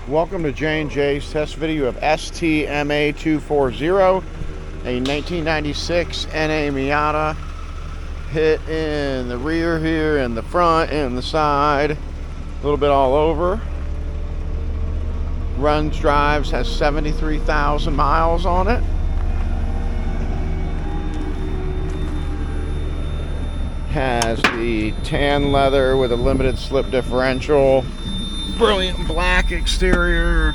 Welcome to J&J's test video of STMA240, a 1996 NA Miata. Hit in the rear here, in the front, and the side, a little bit all over. Runs, drives, has 73,000 miles on it. Has the tan leather with a limited slip differential. Brilliant black exterior.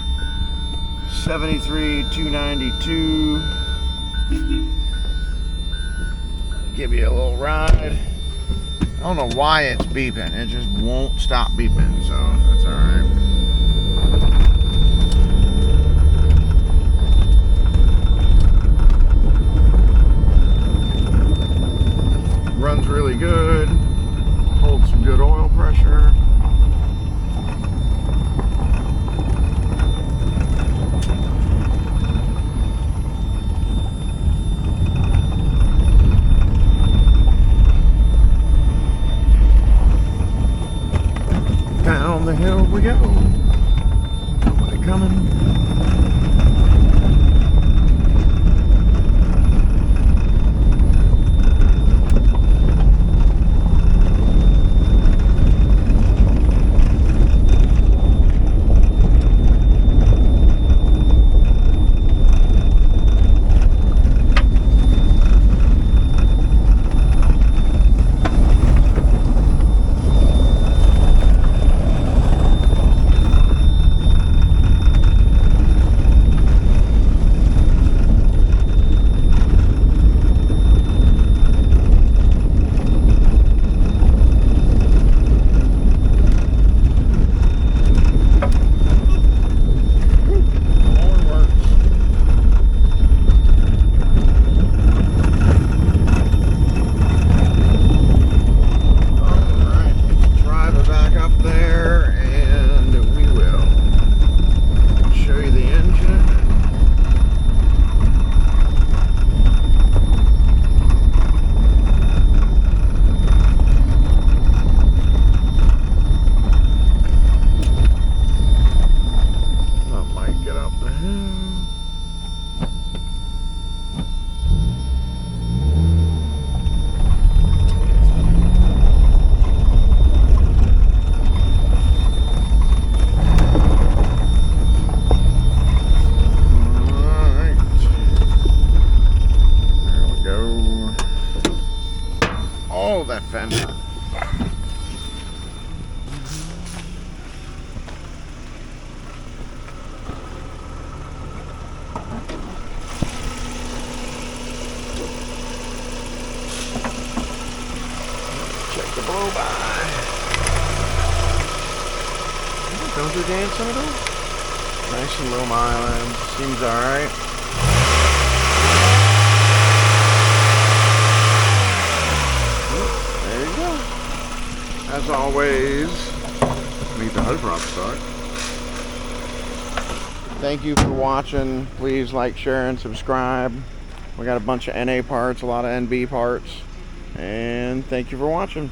73,292. Give you a little ride. I don't know why it's beeping. It just won't stop beeping, so that's alright. Runs really good. Holds some good oil pressure. Down the hill we go. Nobody coming. Oh, that fender. Check the blow by. Don't do dancing at all? Nice and low mileage. Seems alright. As always, need the hood prop start. Thank you for watching. Please like, share, and subscribe. We got a bunch of NA parts, a lot of NB parts. And thank you for watching.